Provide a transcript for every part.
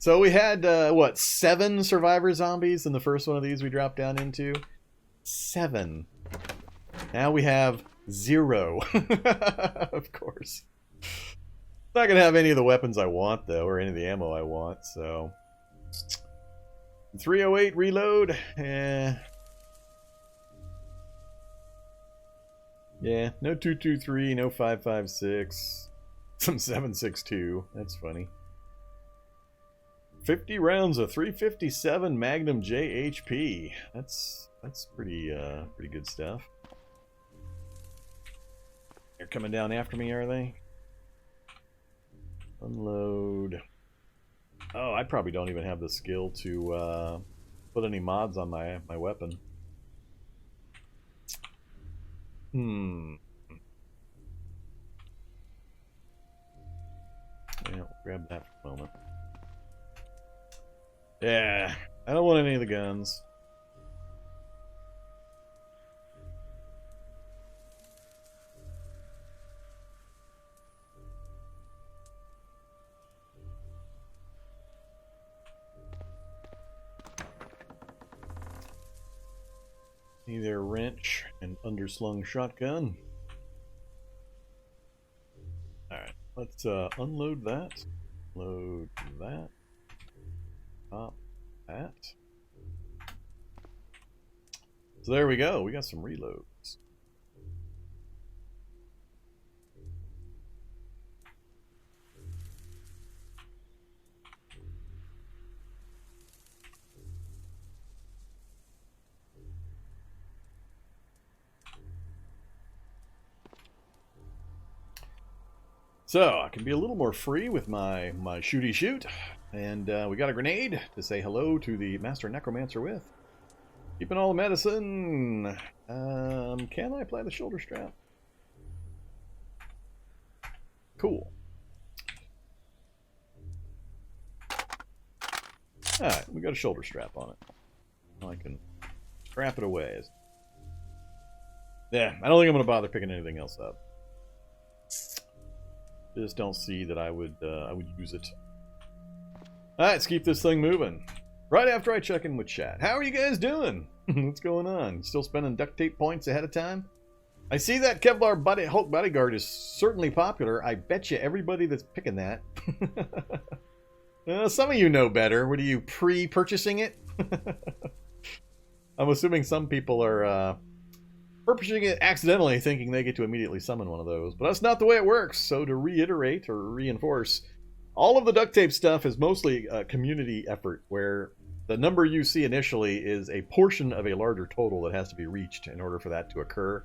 So we had, what, 7 survivor zombies in the first one of these we dropped down into? 7. Now we have 0. Of course. Not going to have any of the weapons I want, though, or any of the ammo I want, so... 308 reload. Yeah, no 223, no 556. Some 762. That's funny. 50 rounds of 357 Magnum JHP. That's pretty good stuff. They're coming down after me, are they? Unload. Oh, I probably don't even have the skill to put any mods on my weapon. Yeah, we'll grab that for a moment. Yeah, I don't want any of the guns. Either wrench and underslung shotgun. Alright, let's unload that. Load that. Pop that. So there we go. We got some reloads. So I can be a little more free with my shooty shoot. And we got a grenade to say hello to the Master Necromancer with. Keeping all the medicine. Can I apply the shoulder strap? Cool. Alright, we got a shoulder strap on it. I can strap it away. Yeah, I don't think I'm going to bother picking anything else up. Just don't see that I would use it. Alright, let's keep this thing moving. Right after I check in with chat. How are you guys doing? What's going on? Still spending duct tape points ahead of time? I see that Kevlar Hulk bodyguard is certainly popular. I bet you everybody that's picking that. Some of you know better. What are you, pre-purchasing it? I'm assuming some people are purchasing it accidentally, thinking they get to immediately summon one of those. But that's not the way it works. So to reiterate or reinforce, all of the duct tape stuff is mostly a community effort, where the number you see initially is a portion of a larger total that has to be reached in order for that to occur.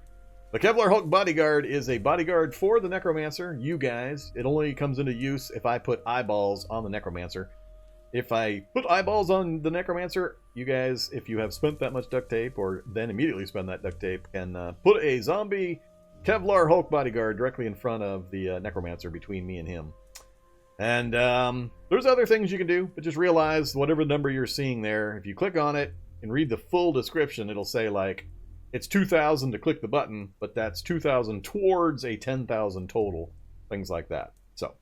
The Kevlar Hulk bodyguard is a bodyguard for the Necromancer, you guys. It only comes into use if I put eyeballs on the Necromancer. If I put eyeballs on the Necromancer, you guys, if you have spent that much duct tape, or then immediately spend that duct tape, can put a zombie Kevlar Hulk bodyguard directly in front of the Necromancer between me and him. And there's other things you can do, but just realize whatever number you're seeing there, if you click on it and read the full description, it'll say, like, it's 2,000 to click the button, but that's 2,000 towards a 10,000 total. Things like that. So,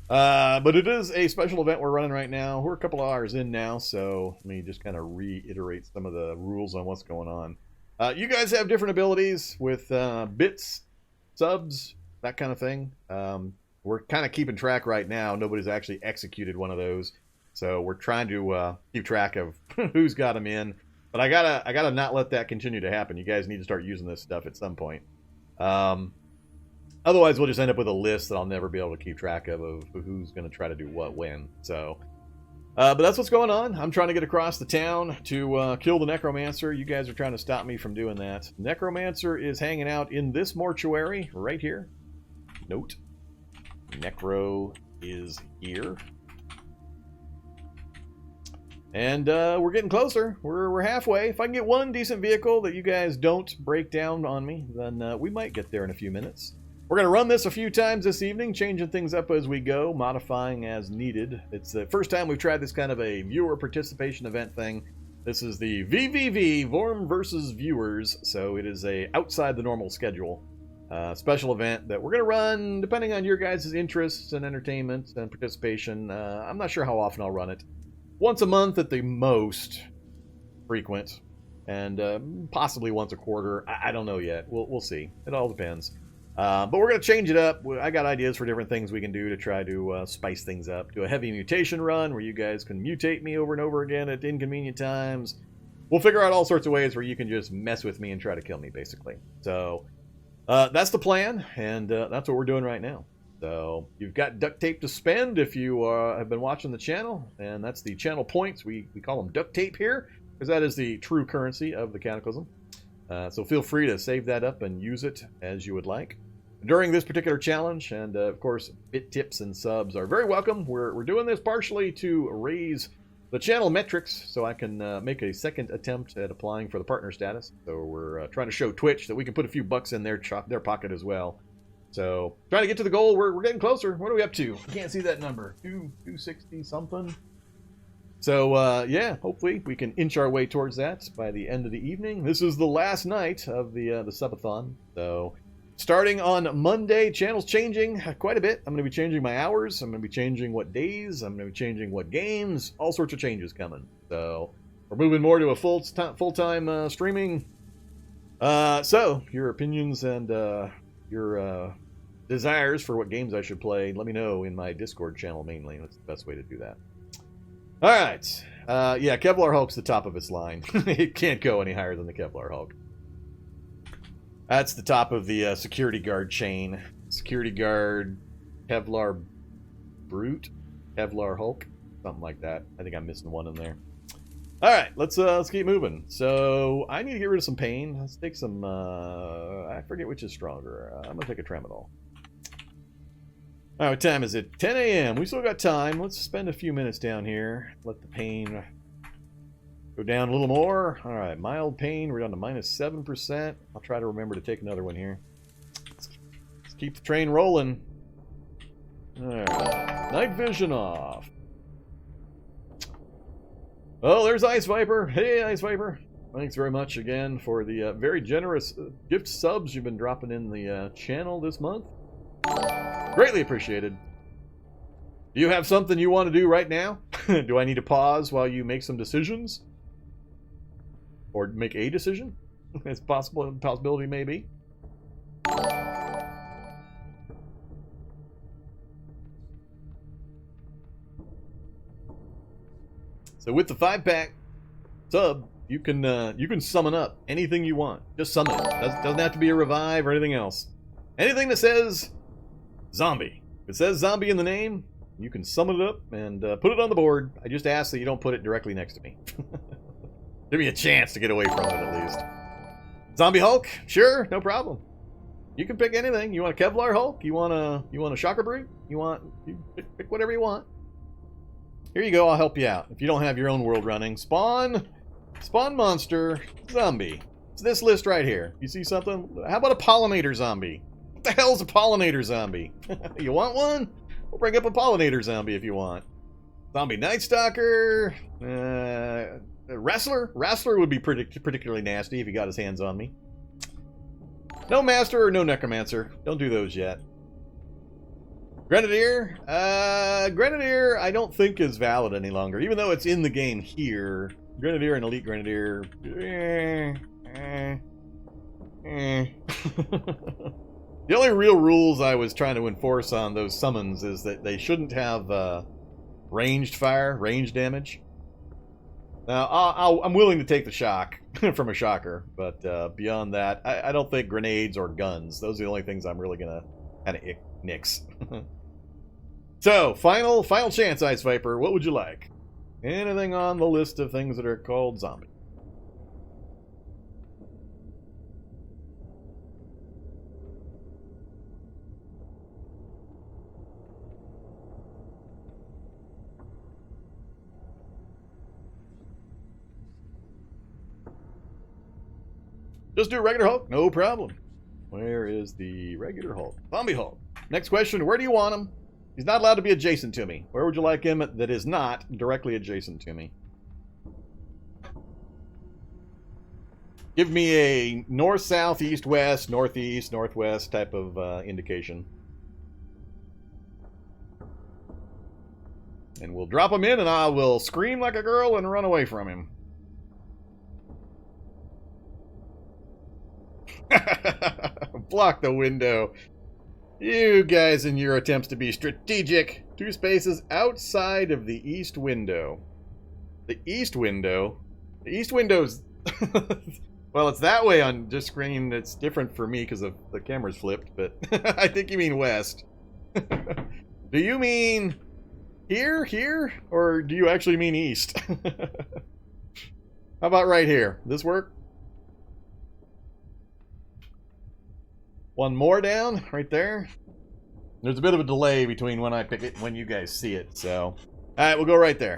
but it is a special event we're running right now. We're a couple of hours in now, so let me just kind of reiterate some of the rules on what's going on. You guys have different abilities with bits, subs, that kind of thing. We're kind of keeping track right now. Nobody's actually executed one of those, so we're trying to keep track of who's got them in. But I gotta not let that continue to happen. You guys need to start using this stuff at some point. Otherwise, we'll just end up with a list that I'll never be able to keep track of who's going to try to do what when. So, but that's what's going on. I'm trying to get across the town to kill the Necromancer. You guys are trying to stop me from doing that. Necromancer is hanging out in this mortuary right here. Note. Necro is here. And we're getting closer. We're halfway. If I can get one decent vehicle that you guys don't break down on me, then we might get there in a few minutes. We're going to run this a few times this evening, changing things up as we go, modifying as needed. It's the first time we've tried this kind of a viewer participation event thing. This is the VVV, Vorm versus Viewers, so it is outside the normal schedule. special event that we're going to run depending on your guys' interests and entertainment and participation. I'm not sure how often I'll run it. Once a month at the most frequent, and possibly once a quarter. I don't know yet. We'll see. It all depends. But we're going to change it up. I got ideas for different things we can do to try to spice things up. Do a heavy mutation run where you guys can mutate me over and over again at inconvenient times. We'll figure out all sorts of ways where you can just mess with me and try to kill me, basically. So that's the plan, and that's what we're doing right now. So you've got duct tape to spend if you have been watching the channel, and that's the channel points. We call them duct tape here, because that is the true currency of the Cataclysm. So feel free to save that up and use it as you would like during this particular challenge. And of course, bit tips and subs are very welcome. We're doing this partially to raise the channel metrics so I can make a second attempt at applying for the partner status. So we're trying to show Twitch that we can put a few bucks in their pocket as well. So trying to get to the goal. We're getting closer. What are we up to? I can't see that number. 260 something. So yeah, hopefully we can inch our way towards that by the end of the evening. This is the last night of the subathon. So starting on Monday, channel's changing quite a bit. I'm going to be changing my hours. I'm going to be changing what days. I'm going to be changing what games. All sorts of changes coming. So we're moving more to a full-time streaming. So your opinions and your desires for what games I should play, let me know in my Discord channel mainly. That's the best way to do that. All right. Yeah, Kevlar Hulk's the top of its line. It can't go any higher than the Kevlar Hulk. That's the top of the security guard chain. Security guard, Kevlar Brute, Kevlar Hulk, something like that. I think I'm missing one in there. All right, let's keep moving. So I need to get rid of some pain. Let's take some. I forget which is stronger. I'm gonna take a tramadol. All right, what time is it? 10 a.m. We still got time. Let's spend a few minutes down here. Let the pain go down a little more. All right, mild pain. We're down to -7%. I'll try to remember to take another one here. Let's keep the train rolling. All right, night vision off. Oh, there's Ice Viper. Hey, Ice Viper. Thanks very much again for the very generous gift subs you've been dropping in the channel this month. Greatly appreciated. Do you have something you want to do right now? Do I need to pause while you make some decisions? Or make a decision? It's possible, possibility maybe. So with the 5-pack sub, you can summon up anything you want. Just summon it. Doesn't have to be a revive or anything else. Anything that says zombie. If it says zombie in the name, you can summon it up and put it on the board. I just ask that you don't put it directly next to me. Give me a chance to get away from it at least. Zombie Hulk? Sure, no problem. You can pick anything. You want a Kevlar Hulk? You want a Shocker Brute? You pick whatever you want. Here you go, I'll help you out. If you don't have your own world running, spawn monster, zombie. It's this list right here. You see something? How about a pollinator zombie? What the hell's a pollinator zombie? You want one? We'll bring up a pollinator zombie if you want. Zombie Night Stalker. Wrestler? Wrestler would be particularly nasty if he got his hands on me. No Master or no Necromancer. Don't do those yet. Grenadier? Grenadier I don't think is valid any longer. Even though it's in the game here. Grenadier and Elite Grenadier. The only real rules I was trying to enforce on those summons is that they shouldn't have ranged fire, range damage. Now, I'm willing to take the shock from a shocker, but beyond that, I don't think grenades or guns. Those are the only things I'm really going to kind of nix. So, final chance, Ice Viper. What would you like? Anything on the list of things that are called zombie? Just do regular Hulk, no problem. Where is the regular Hulk? Zombie Hulk. Next question, where do you want him? He's not allowed to be adjacent to me. Where would you like him that is not directly adjacent to me? Give me a north, south, east, west, northeast, northwest type of indication. And we'll drop him in, and I will scream like a girl and run away from him. Block the window. You guys in your attempts to be strategic. 2 spaces outside of the east window. The east window? The east window's... Well, it's that way on this screen. It's different for me because the camera's flipped, but I think you mean west. Do you mean here, or do you actually mean east? How about right here? This work? One more down, right there. There's a bit of a delay between when I pick it and when you guys see it, so... Alright, we'll go right there.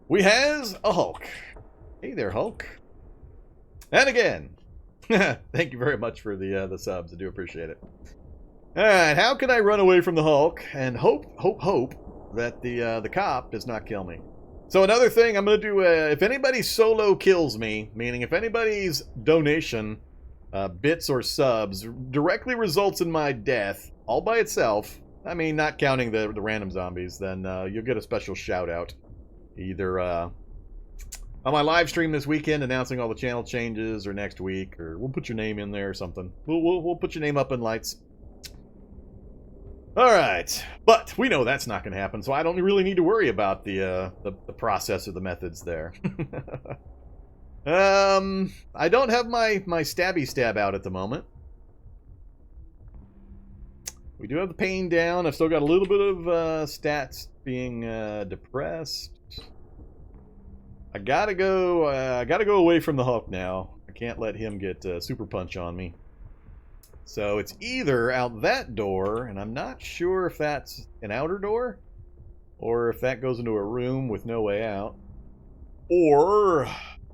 We has a Hulk. Hey there, Hulk. And again, thank you very much for the subs. I do appreciate it. All right, how can I run away from the Hulk and hope that the cop does not kill me? So another thing I'm going to do, if anybody solo kills me, meaning if anybody's donation, bits or subs, directly results in my death, all by itself, I mean, not counting the random zombies, then you'll get a special shout out. Either... on my live stream this weekend announcing all the channel changes, or next week, or we'll put your name in there or something. We'll put your name up in lights. Alright, but we know that's not going to happen, so I don't really need to worry about the process or the methods there. I don't have my stabby stab out at the moment. We do have the pain down. I've still got a little bit of stats being depressed. I gotta go away from the Hulk now. I can't let him get super punch on me. So it's either out that door, and I'm not sure if that's an outer door, or if that goes into a room with no way out, or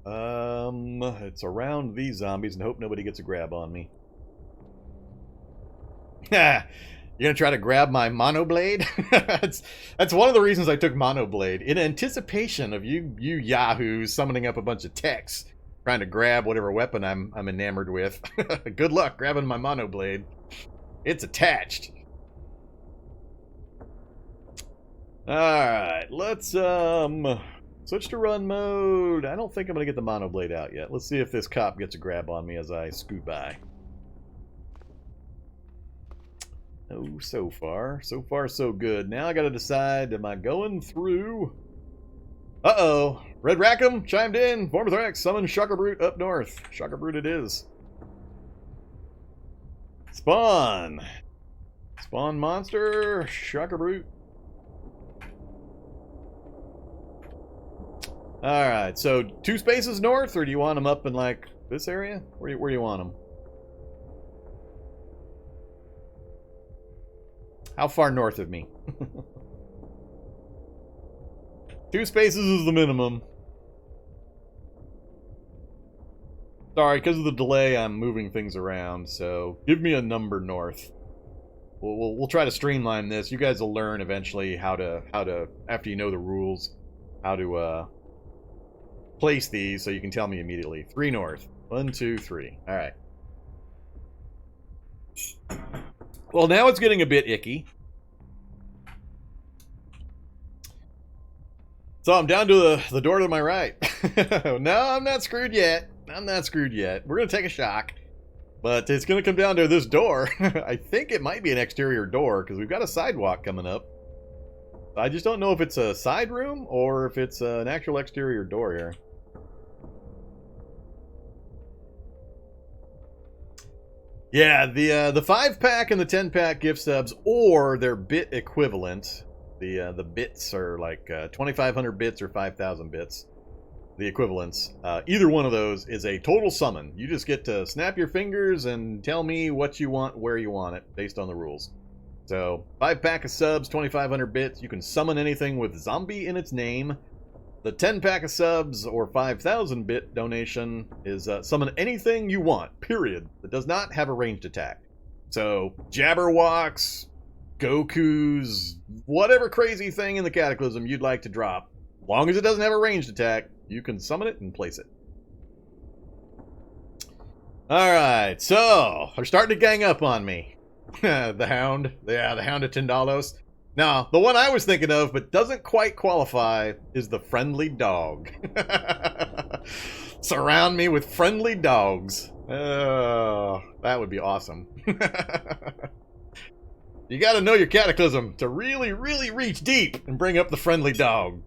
it's around these zombies and hope nobody gets a grab on me. You're gonna try to grab my monoblade? that's one of the reasons I took monoblade, in anticipation of you yahoos summoning up a bunch of techs trying to grab whatever weapon I'm enamored with. Good luck grabbing my monoblade. It's attached. Alright, let's switch to run mode. I don't think I'm gonna get the monoblade out yet. Let's see if this cop gets a grab on me as I scoot by. Oh, so far so good. Now I gotta decide, am I going through? Uh-oh. Red Rackham chimed in. Vormithrax, summon Shocker Brute up north. Shocker Brute it is. Spawn. Spawn monster. Shocker Brute. Alright, so 2 spaces north, or do you want them up in, like, this area? Where do you want them? How far north of me? 2 spaces is the minimum. Sorry, because of the delay, I'm moving things around, so give me a number north. We'll try to streamline this. You guys will learn eventually how to after you know the rules, how to place these, so you can tell me immediately. 3 north. 1, 2, 3. All right. Well, now it's getting a bit icky. So I'm down to the door to my right. No, I'm not screwed yet. I'm not screwed yet. We're going to take a shock. But it's going to come down to this door. I think it might be an exterior door, because we've got a sidewalk coming up. I just don't know if it's a side room or if it's an actual exterior door here. Yeah, the 5-pack and the 10-pack gift subs, or their bit equivalent. The bits are like 2,500 bits or 5,000 bits. The equivalents. Either one of those is a total summon. You just get to snap your fingers and tell me what you want, where you want it, based on the rules. So, 5-pack of subs, 2,500 bits. You can summon anything with zombie in its name. The 10-pack of subs, or 5,000 bit donation, is summon anything you want, period, that does not have a ranged attack. So, Jabberwocks, Gokus, whatever crazy thing in the Cataclysm you'd like to drop, as long as it doesn't have a ranged attack, you can summon it and place it. Alright, so they're starting to gang up on me. The Hound. Yeah, the Hound of Tindalos. Now, the one I was thinking of, but doesn't quite qualify, is the Friendly Dog. Surround me with friendly dogs. Oh, that would be awesome. You gotta know your cataclysm to really, really reach deep and bring up the Friendly Dog.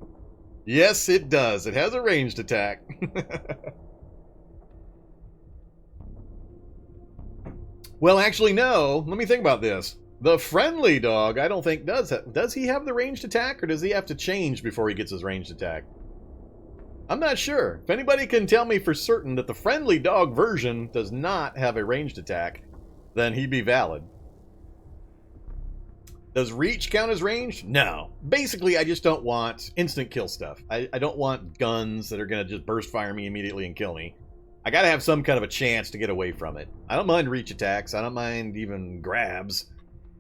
Yes, it does. It has a ranged attack. Well, actually, no. Let me think about this. The Friendly Dog, I don't think does he have the ranged attack, or does he have to change before he gets his ranged attack? I'm not sure. If anybody can tell me for certain that the Friendly Dog version does not have a ranged attack, then he'd be valid. Does reach count as ranged? No. Basically, I just don't want instant kill stuff. I don't want guns that are going to just burst fire me immediately and kill me. I gotta have some kind of a chance to get away from it. I don't mind reach attacks. I don't mind even grabs.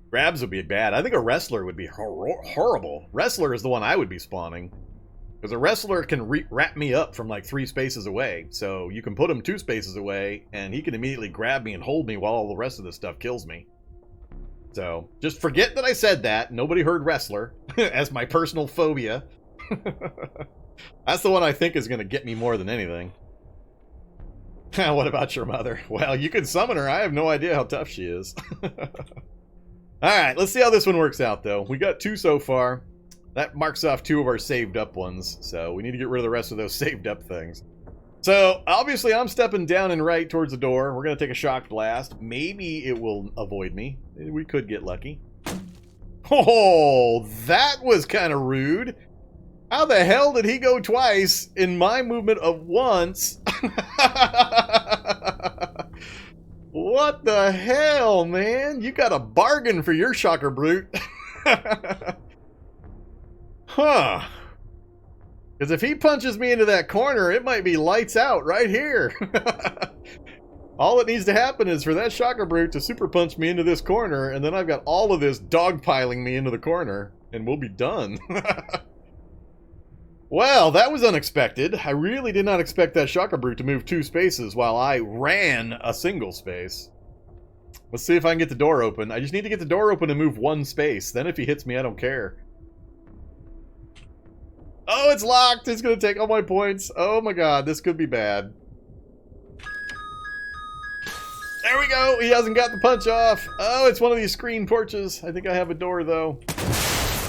Grabs would be bad. I think a wrestler would be horrible. Wrestler is the one I would be spawning. Because a wrestler can wrap me up from like 3 spaces away. So you can put him 2 spaces away, and he can immediately grab me and hold me while all the rest of this stuff kills me. So just forget that I said that. Nobody heard wrestler as my personal phobia. That's the one I think is going to get me more than anything. What about your mother? Well, you can summon her. I have no idea how tough she is. Alright, let's see how this one works out, though. We got 2 so far. That marks off 2 of our saved up ones, so we need to get rid of the rest of those saved up things. So, obviously, I'm stepping down and right towards the door. We're going to take a shock blast. Maybe it will avoid me. We could get lucky. Oh, that was kind of rude. How the hell did he go twice in my movement of once? What the hell, man? You got a bargain for your shocker brute. Huh. Because if he punches me into that corner, it might be lights out right here. All that needs to happen is for that shocker brute to super punch me into this corner, and then I've got all of this dogpiling me into the corner, and we'll be done. Well, that was unexpected. I really did not expect that shocker brute to move 2 spaces while I ran a single space. Let's see if I can get the door open. I just need to get the door open and move 1 space. Then if he hits me, I don't care. Oh, it's locked. It's going to take all my points. Oh my god, this could be bad. There we go. He hasn't got the punch off. Oh, it's one of these screen porches. I think I have a door, though.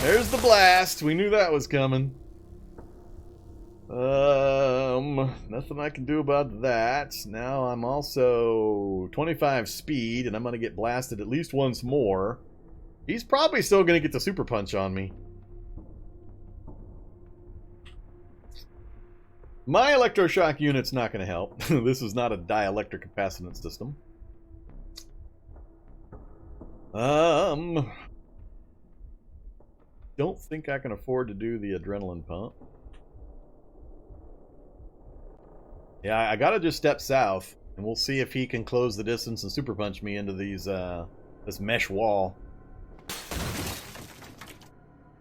There's the blast. We knew that was coming. Nothing I can do about that. Now I'm also 25 speed, and I'm going to get blasted at least once more. He's probably still going to get the super punch on me. My electroshock unit's not going to help. This is not a dielectric capacitance system. Don't think I can afford to do the adrenaline pump. Yeah, I gotta just step south, and we'll see if he can close the distance and super punch me into these, this mesh wall.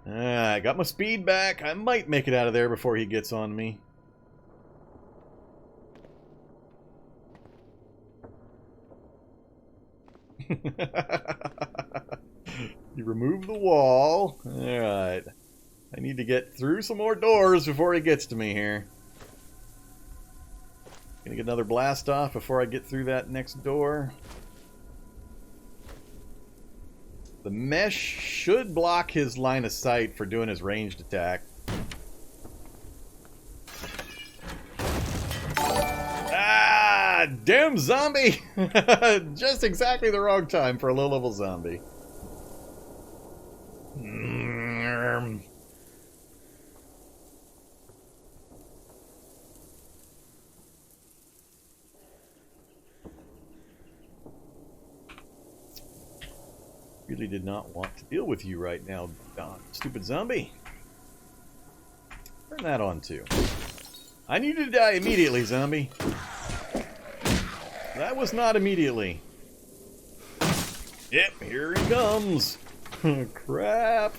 I got my speed back. I might make it out of there before he gets on me. You remove the wall. Alright. I need to get through some more doors before he gets to me here. Gonna get another blast off before I get through that next door. The mesh should block his line of sight for doing his ranged attack. Ah, damn zombie! Just exactly the wrong time for a low-level zombie. Really did not want to deal with you right now, stupid zombie. Turn that on too. I need you to die immediately, zombie. That was not immediately. Yep, here he comes. Crap.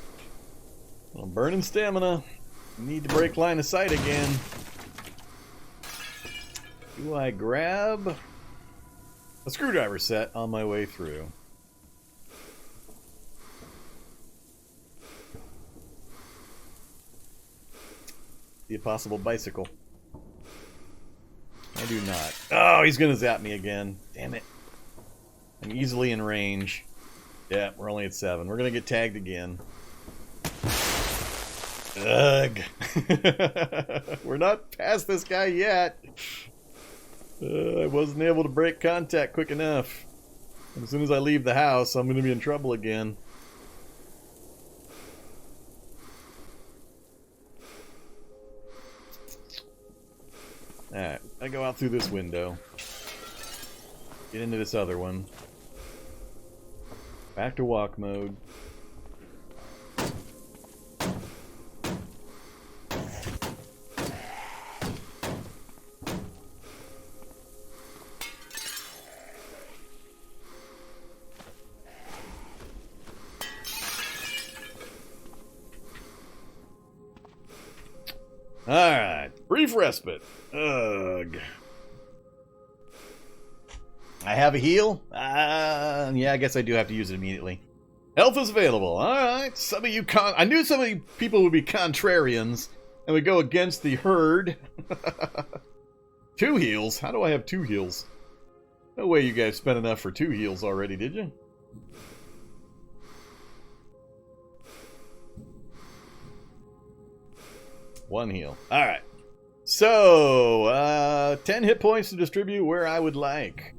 I'm burning stamina. Need to break line of sight again. Do I grab? a screwdriver set on my way through. See a possible bicycle. I do not. Oh, he's gonna zap me again. Damn it. I'm easily in range. Yeah, we're only at 7. We're gonna get tagged again. Ugh. We're not past this guy yet. I wasn't able to break contact quick enough. And as soon as I leave the house, I'm gonna be in trouble again. Alright, I go out through this window. Get into this other one. Back to walk mode. Alright, brief respite. Ugh. I have a heal? Yeah, I guess I do have to use it immediately. Health is available. Alright, some of you I knew some of you people would be contrarians and would go against the herd. 2 heals? How do I have 2 heals? No way you guys spent enough for 2 heals already, did you? One heal. Alright. So, 10 hit points to distribute where I would like.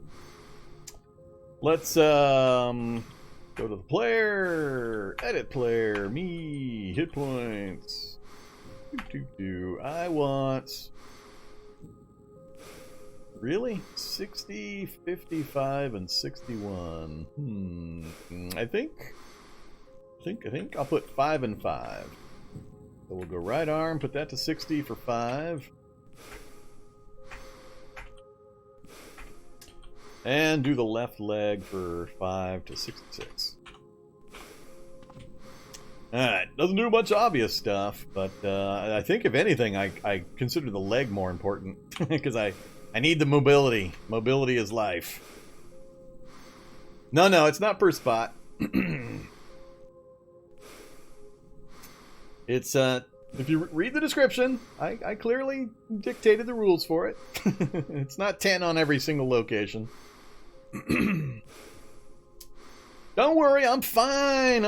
Let's go to the player. Edit player. Me. Hit points. I want... Really? 60, 55, and 61. I think I'll put 5 and 5. So we'll go right arm, put that to 60 for 5. And do the left leg for 5 to 66. Alright, doesn't do much obvious stuff, but I think if anything, I consider the leg more important. Because I need the mobility. Mobility is life. No, it's not per spot. It's, if you read the description, I clearly dictated the rules for it. It's not 10 on every single location. Don't worry, I'm fine.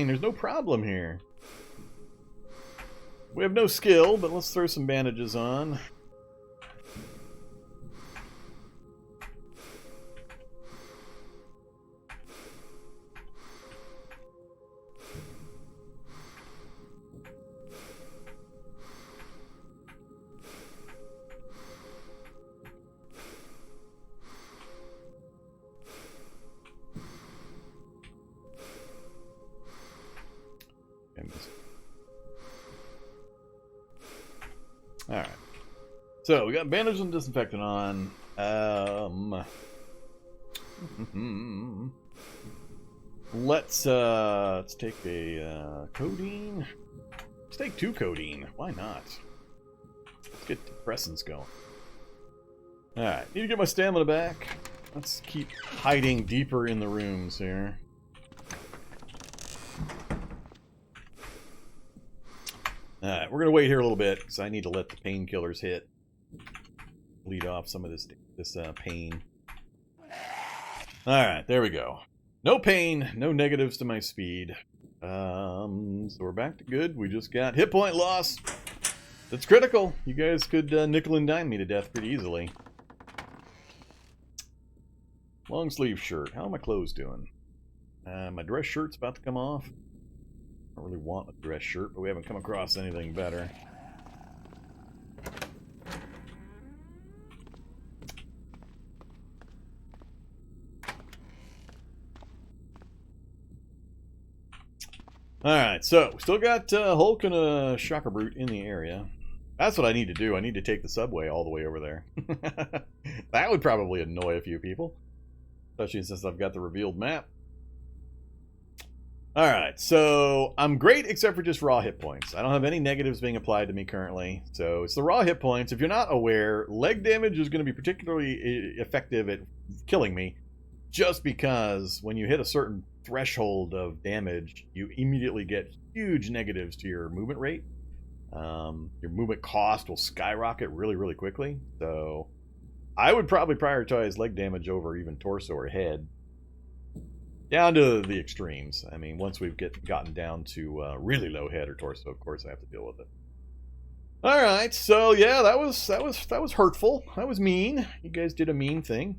There's no problem here. We have no skill, but let's throw some bandages on. Alright. So, we got bandage and disinfectant on. Let's take a codeine. Let's take 2 codeine. Why not? Let's get depressants going. Alright, need to get my stamina back. Let's keep hiding deeper in the rooms here. Alright, we're going to wait here a little bit, because I need to let the painkillers hit. Bleed off some of this pain. Alright, there we go. No pain, no negatives to my speed. So we're back to good. We just got hit point loss. That's critical. You guys could nickel and dime me to death pretty easily. Long sleeve shirt. How are my clothes doing? My dress shirt's about to come off. I don't really want a dress shirt, but we haven't come across anything better. Alright, so we still got Hulk and a Shocker Brute in the area. That's what I need to do. I need to take the subway all the way over there. That would probably annoy a few people. Especially since I've got the revealed map. Alright, so I'm great except for just raw hit points. I don't have any negatives being applied to me currently. So it's the raw hit points. If you're not aware, leg damage is going to be particularly effective at killing me. Just because when you hit a certain threshold of damage, you immediately get huge negatives to your movement rate. Your movement cost will skyrocket really, really quickly. So I would probably prioritize leg damage over even torso or head. Down to the extremes. I mean, once we've gotten down to really low head or torso, of course I have to deal with it. All right, so yeah, that was hurtful. That was mean. You guys did a mean thing.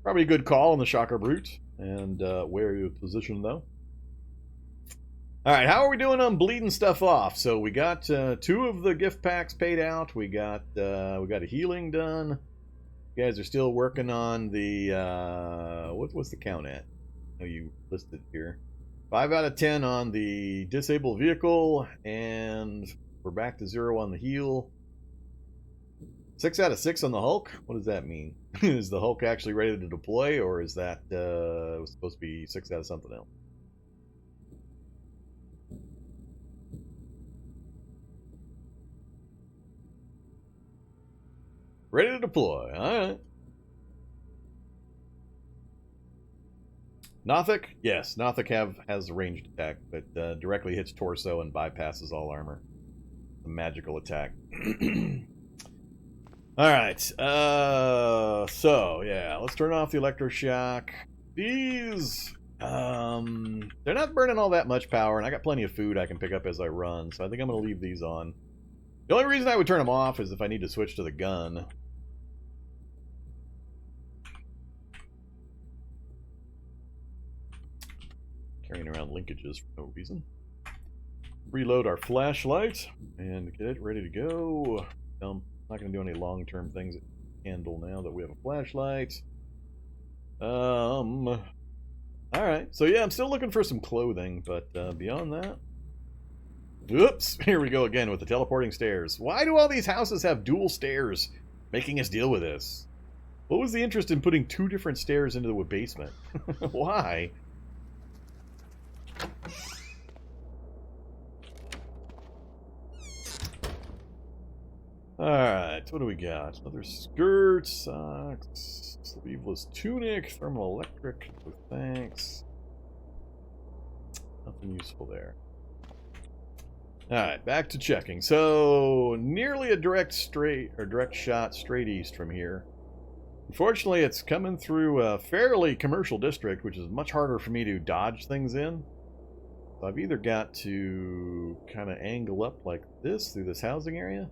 Probably a good call on the Shocker Brute, and where you position though. All right, how are we doing on bleeding stuff off? So we got 2 of the gift packs paid out. We got a healing done. You guys are still working on the what's the count at? Oh, you listed here. 5 out of 10 on the disabled vehicle, and we're back to 0 on the heal. 6 out of 6 on the Hulk? What does that mean? Is the Hulk actually ready to deploy, or is that supposed to be 6 out of something else? Ready to deploy. Alright. Nothic? Yes, Nothic has a ranged attack that directly hits torso and bypasses all armor. A magical attack. Alright, so, yeah, let's turn off the electroshock. These, they're not burning all that much power, and I got plenty of food I can pick up as I run, so I think I'm going to leave these on. The only reason I would turn them off is if I need to switch to the gun. Carrying around linkages for no reason. Reload our flashlight and get it ready to go. I'm not going to do any long-term things at handle now that we have a flashlight. Alright, so yeah, I'm still looking for some clothing, but beyond that... Oops, here we go again with the teleporting stairs. Why do all these houses have dual stairs making us deal with this? What was the interest in putting 2 different stairs into the basement? Why? Alright, what do we got? Another skirt, socks, sleeveless tunic, thermal electric, no thanks. Nothing useful there. Alright, back to checking. So, nearly a direct shot straight east from here. Unfortunately, it's coming through a fairly commercial district, which is much harder for me to dodge things in. So I've either got to kind of angle up like this through this housing area,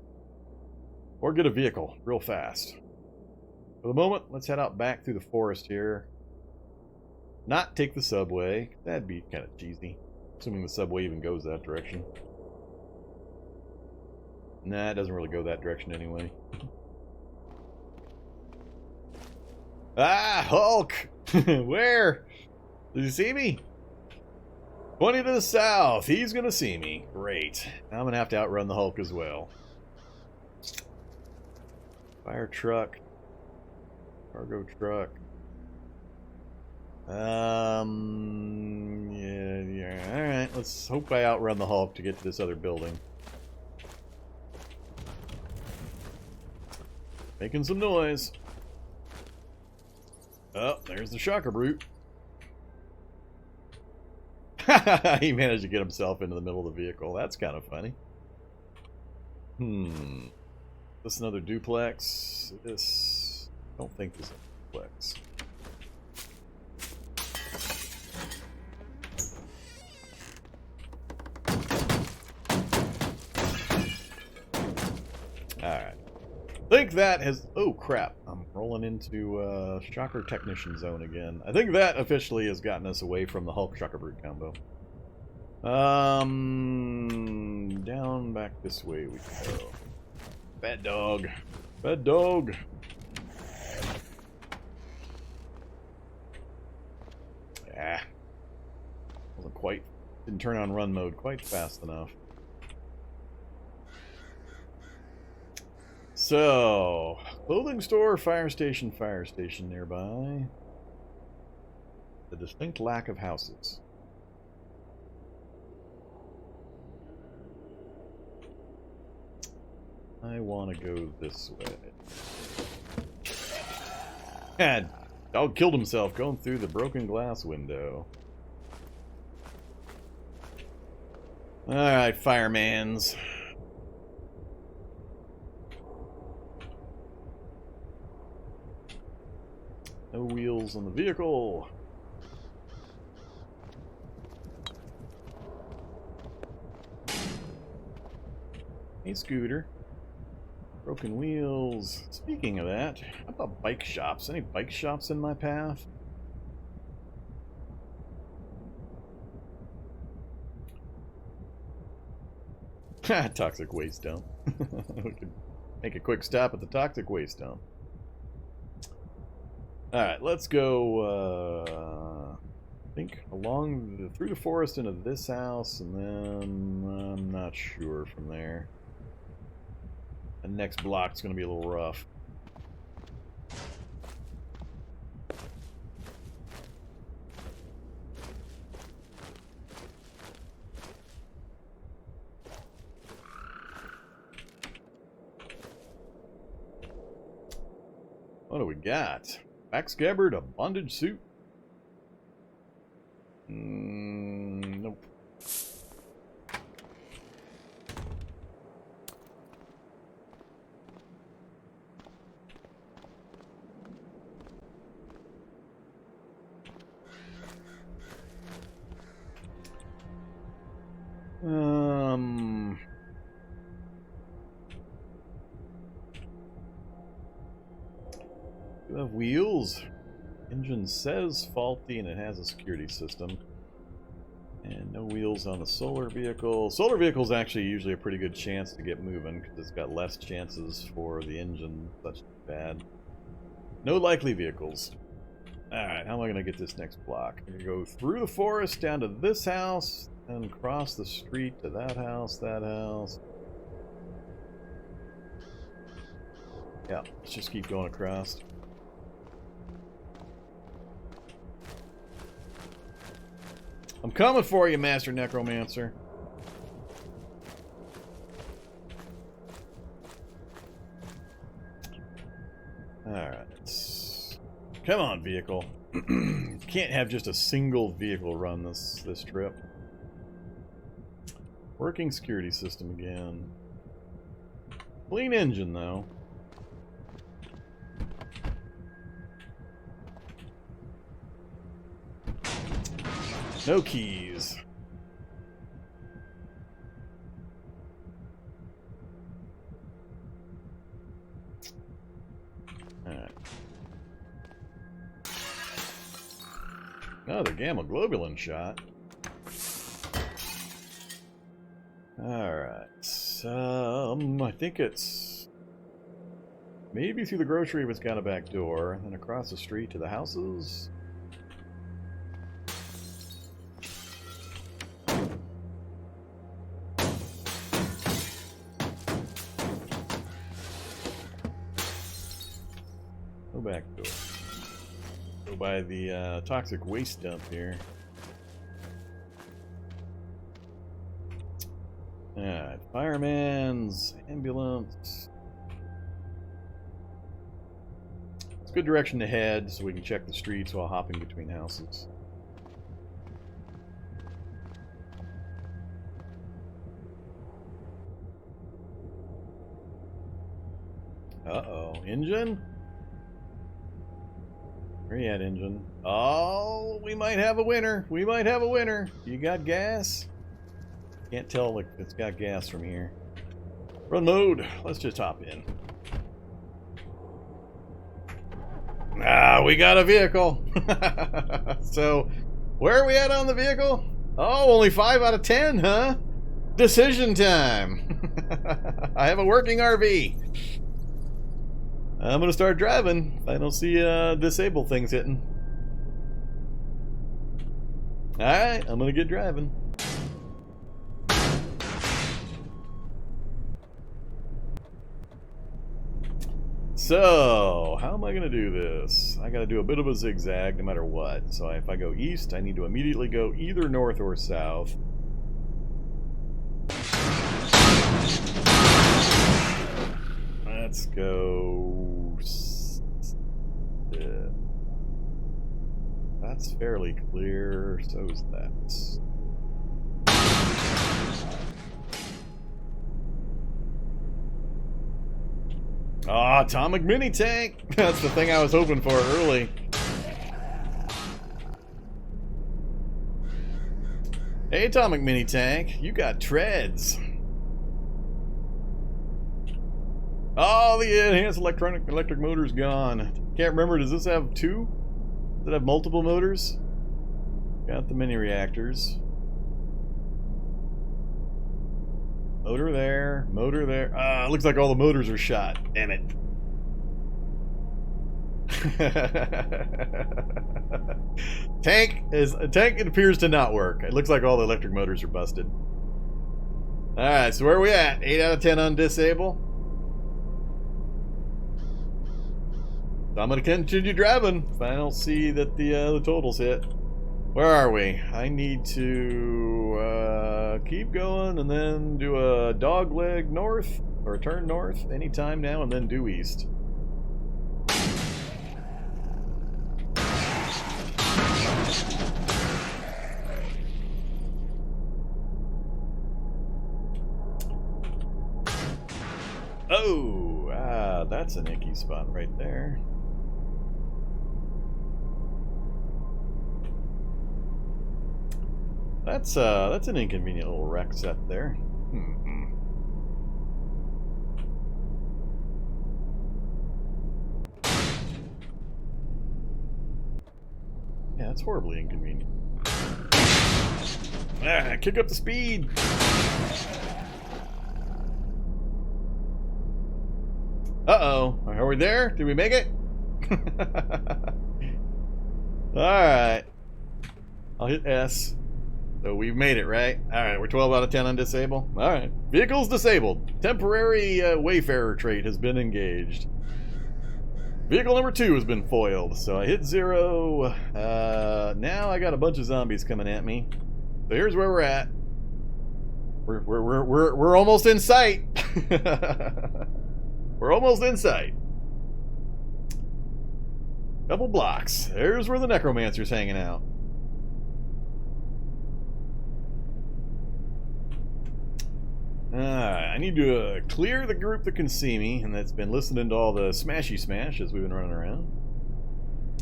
or get a vehicle real fast. For the moment, let's head out back through the forest here. Not take the subway. That'd be kind of cheesy, assuming the subway even goes that direction. Nah, it doesn't really go that direction anyway. Ah, Hulk! Where? Does he see me? 20 to the south. He's gonna see me. Great. I'm gonna have to outrun the Hulk as well. Fire truck. Cargo truck. Yeah. Alright, let's hope I outrun the Hulk to get to this other building. Making some noise. Oh, there's the Shocker Brute. He managed to get himself into the middle of the vehicle. That's kind of funny. This another duplex. This... I don't think this is a duplex. Alright. I think that has... Oh, crap. I'm rolling into Shocker Technician Zone again. I think that officially has gotten us away from the Hulk Shocker Brute combo. Down back this way we go. Bad dog. Bad dog. Ah. Wasn't quite... Didn't turn on run mode quite fast enough. So, clothing store, fire station nearby. A distinct lack of houses. I want to go this way. God, dog killed himself going through the broken glass window. Alright, firemans. No wheels on the vehicle. Hey, scooter. Broken wheels. Speaking of that, how about bike shops? Any bike shops in my path? Toxic waste dump. We could make a quick stop at the toxic waste dump. Alright, let's go, I think through the forest into this house, and then I'm not sure from there. The next block's going to be a little rough. What do we got? Back scabbard, a bondage suit. Nope. Do have wheels. Engine says faulty and it has a security system. And no wheels on the solar vehicle. Solar vehicle is actually usually a pretty good chance to get moving because it's got less chances for the engine such bad. No likely vehicles. Alright, how am I going to get this next block? I'm going to go through the forest down to this house and cross the street to that house, that house. Yeah, let's just keep going across. I'm coming for you, Master Necromancer. Alright. Come on, vehicle. Can't have just a single vehicle run this trip. Working security system again. Clean engine, though. No keys. Alright. Another gamma globulin shot. Alright. I think it's maybe through the grocery if it's got a back door, and then across the street to the houses. Back door. Go by the toxic waste dump here. Alright, fireman's ambulance. It's a good direction to head so we can check the streets while hopping between houses. Uh-oh. Engine? Where you at, engine? Oh, we might have a winner. We might have a winner. You got gas? Can't tell if it's got gas from here. Run mode. Let's just hop in. Ah, we got a vehicle. So, where are we at on the vehicle? Oh, only 5 out of 10, huh? Decision time. I have a working RV. I'm gonna start driving if I don't see disabled things hitting. Alright, I'm gonna get driving. So, how am I gonna do this? I gotta do a bit of a zigzag no matter what. So if I go east, I need to immediately go either north or south. let's go. That's fairly clear. So is that. Ah, atomic mini tank. That's the thing I was hoping for early. Hey, atomic mini tank, you got treads. Oh, the enhanced electric motor's gone. Can't remember, does this have two? Does it have multiple motors? Got the mini reactors. Motor there, motor there. Ah, looks like all the motors are shot. Damn it. Tank, it appears to not work. It looks like all the electric motors are busted. Alright, so where are we at? 8 out of 10 on disable. So I'm going to continue driving if I don't see that the totals hit. Where are we? I need to keep going and then do a dog leg north, or turn north anytime now, and then due east. Oh, that's an icky spot right there. That's an inconvenient little wreck set there. Yeah, that's horribly inconvenient. Ah, kick up the speed. Uh-oh. Are we there? Did we make it? Alright. I'll hit S. So we've made it, right? Alright, we're 12 out of 10 on disable. Alright. Vehicle's disabled. Temporary Wayfarer trait has been engaged. Vehicle number 2 has been foiled. So I hit 0. Now I got a bunch of zombies coming at me. So here's where we're at. We're almost in sight. We're almost in sight. Couple blocks. There's where the Necromancer's hanging out. I need to clear the group that can see me, and that's been listening to all the smashy smash as we've been running around.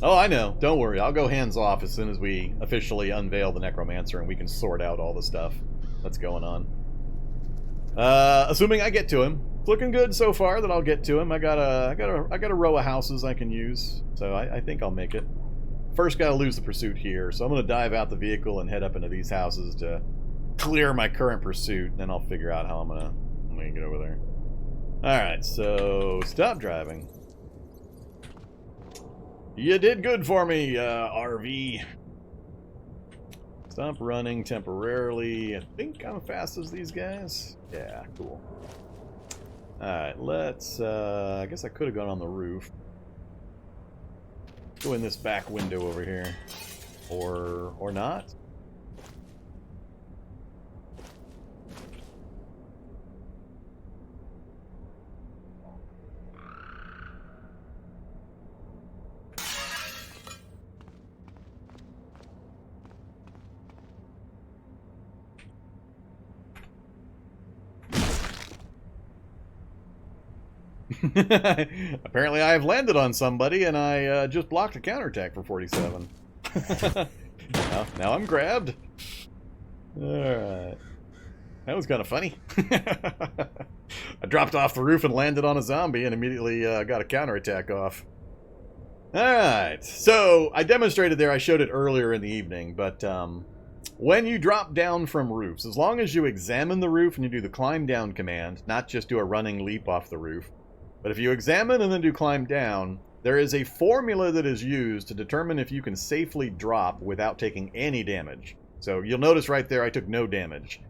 Oh, I know. Don't worry. I'll go hands off as soon as we officially unveil the Necromancer and we can sort out all the stuff that's going on. Assuming I get to him. It's looking good so far that I'll get to him. I got a row of houses I can use, so I think I'll make it. First, got to lose the pursuit here, so I'm going to dive out the vehicle and head up into these houses to clear my current pursuit. Then I'll figure out how I'm gonna get over there. All right, so stop driving. You did good for me, RV. Stop running temporarily. I think I'm fast as these guys. Yeah, cool. Alright, let's, I guess I could have gone on the roof. Go in this back window over here. Or not. Apparently I've landed on somebody and I just blocked a counterattack for 47. now I'm grabbed. Alright. That was kind of funny. I dropped off the roof and landed on a zombie and immediately got a counterattack off. Alright, so I demonstrated there, I showed it earlier in the evening, but when you drop down from roofs, as long as you examine the roof and you do the climb down command, not just do a running leap off the roof, but if you examine and then do climb down, there is a formula that is used to determine if you can safely drop without taking any damage. So you'll notice right there I took no damage.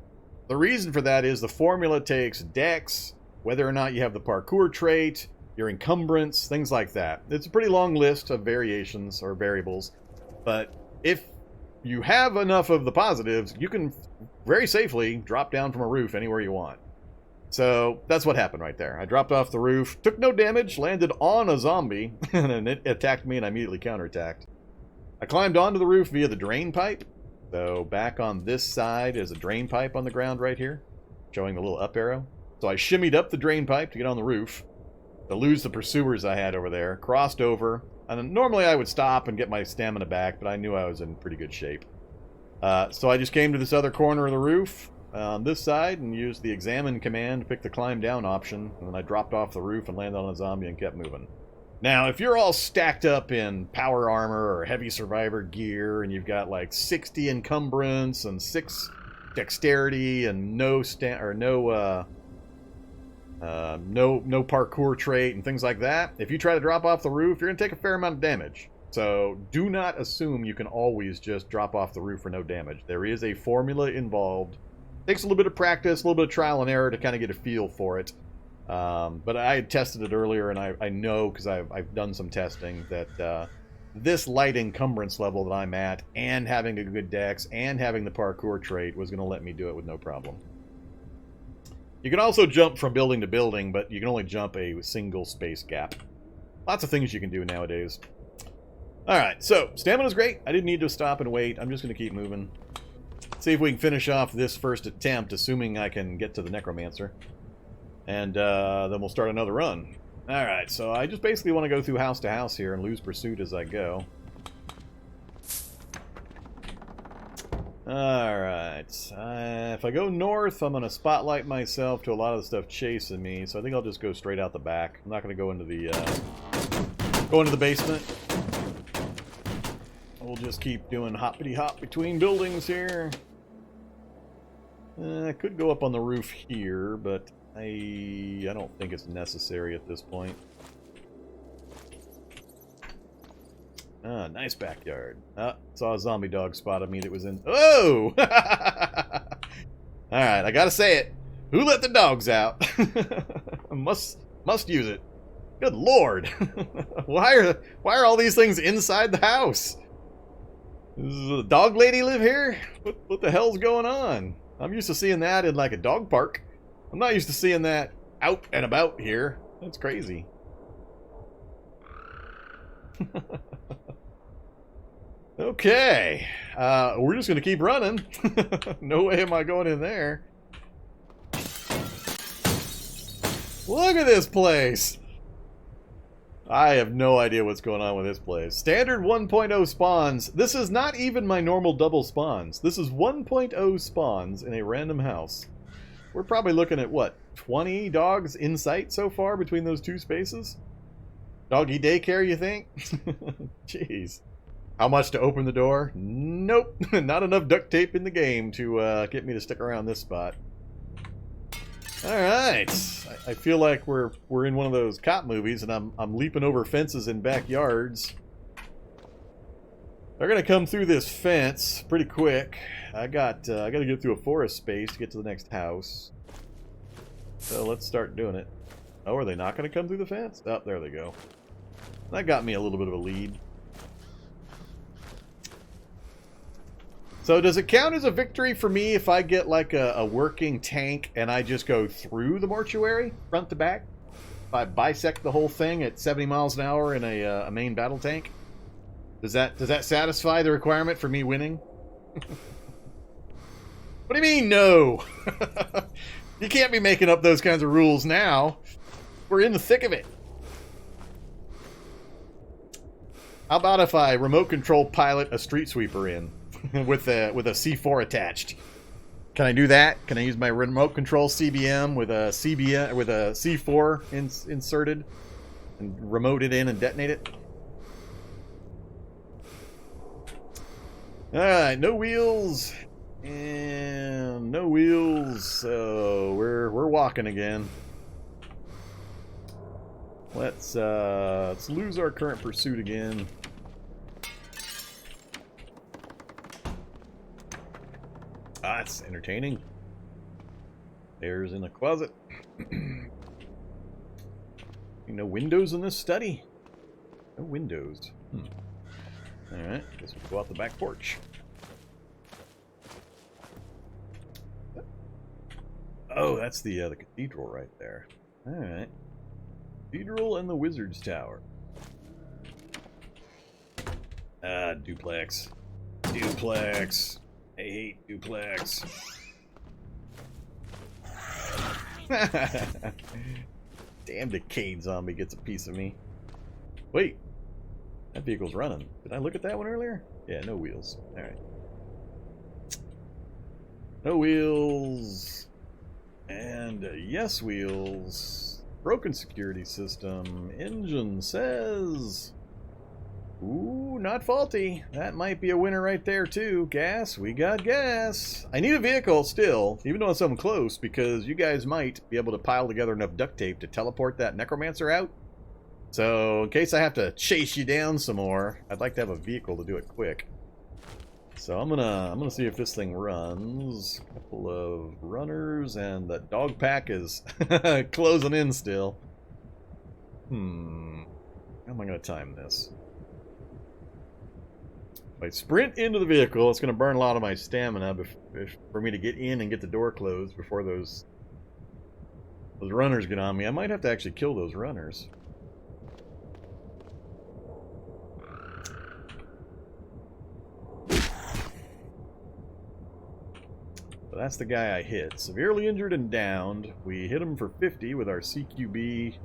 The reason for that is the formula takes dex, whether or not you have the parkour trait, your encumbrance, things like that. It's a pretty long list of variations or variables, but if you have enough of the positives, you can very safely drop down from a roof anywhere you want. So that's what happened right there. I dropped off the roof, took no damage, landed on a zombie, and it attacked me and I immediately counterattacked. I climbed onto the roof via the drain pipe. So back on this side is a drain pipe on the ground right here, showing the little up arrow. So I shimmied up the drain pipe to get on the roof, to lose the pursuers I had over there, crossed over, and normally I would stop and get my stamina back, but I knew I was in pretty good shape. So I just came to this other corner of the roof on this side and used the examine command to pick the climb down option, and then I dropped off the roof and landed on a zombie and kept moving. Now, if you're all stacked up in power armor or heavy survivor gear, and you've got like 60 encumbrance and 6 dexterity and no parkour trait and things like that, if you try to drop off the roof, you're going to take a fair amount of damage. So do not assume you can always just drop off the roof for no damage. There is a formula involved. It takes a little bit of practice, a little bit of trial and error to kind of get a feel for it. But I had tested it earlier, and I know, because I've done some testing, that this light encumbrance level that I'm at, and having a good dex, and having the parkour trait, was going to let me do it with no problem. You can also jump from building to building, but you can only jump a single space gap. Lots of things you can do nowadays. Alright, so stamina's great. I didn't need to stop and wait. I'm just going to keep moving. See if we can finish off this first attempt, assuming I can get to the Necromancer. And then we'll start another run. Alright, so I just basically want to go through house to house here and lose pursuit as I go. Alright, if I go north, I'm going to spotlight myself to a lot of the stuff chasing me, so I think I'll just go straight out the back. I'm not going to go into the basement. We'll just keep doing hoppity-hop between buildings here. I could go up on the roof here, but I don't think it's necessary at this point. Ah, nice backyard. Saw a zombie dog spotted me that was in... Oh! Alright, I gotta say it. Who let the dogs out? must use it. Good lord. Why are all these things inside the house? Does a dog lady live here? What the hell's going on? I'm used to seeing that in like a dog park. I'm not used to seeing that out and about here. That's crazy. Okay. We're just going to keep running. No way am I going in there. Look at this place. I have no idea what's going on with this place. Standard 1.0 spawns. This is not even my normal double spawns. This is 1.0 spawns in a random house. We're probably looking at, what, 20 dogs in sight so far between those two spaces? Doggy daycare, you think? Jeez. How much to open the door? Nope. Not enough duct tape in the game to get me to stick around this spot. Alright. I feel like we're in one of those cop movies, and I'm leaping over fences in backyards. They're gonna come through this fence pretty quick. I gotta get through a forest space to get to the next house. So let's start doing it. Oh, are they not gonna come through the fence? Oh, there they go. That got me a little bit of a lead. So does it count as a victory for me if I get like a working tank and I just go through the mortuary, front to back? If I bisect the whole thing at 70 miles an hour in a main battle tank? Does that satisfy the requirement for me winning? What do you mean, no? You can't be making up those kinds of rules now. We're in the thick of it. How about if I remote control pilot a street sweeper in with a C4 attached? Can I do that? Can I use my remote control CBM with a C4 inserted and remote it in and detonate it? All right, no wheels and no wheels. So we're walking again. Let's lose our current pursuit again. Ah, it's entertaining. There's in the closet. No windows in this study. No windows. Alright, guess we'll go out the back porch. Oh, that's the cathedral right there. All right. Cathedral and the Wizard's Tower. Duplex. Duplex. I hate duplex. Damn decayed zombie gets a piece of me. Wait. That vehicle's running. Did I look at that one earlier? Yeah, no wheels. Alright. No wheels. And yes wheels. Broken security system. Engine says... Ooh, not faulty. That might be a winner right there, too. Gas. We got gas. I need a vehicle still, even though it's something close, because you guys might be able to pile together enough duct tape to teleport that Necromancer out. So, in case I have to chase you down some more, I'd like to have a vehicle to do it quick. So I'm gonna see if this thing runs. A couple of runners, and the dog pack is closing in still. How am I gonna time this? If I sprint into the vehicle, it's going to burn a lot of my stamina for me to get in and get the door closed before those runners get on me. I might have to actually kill those runners. So that's the guy I hit. Severely injured and downed. We hit him for 50 with our CQB.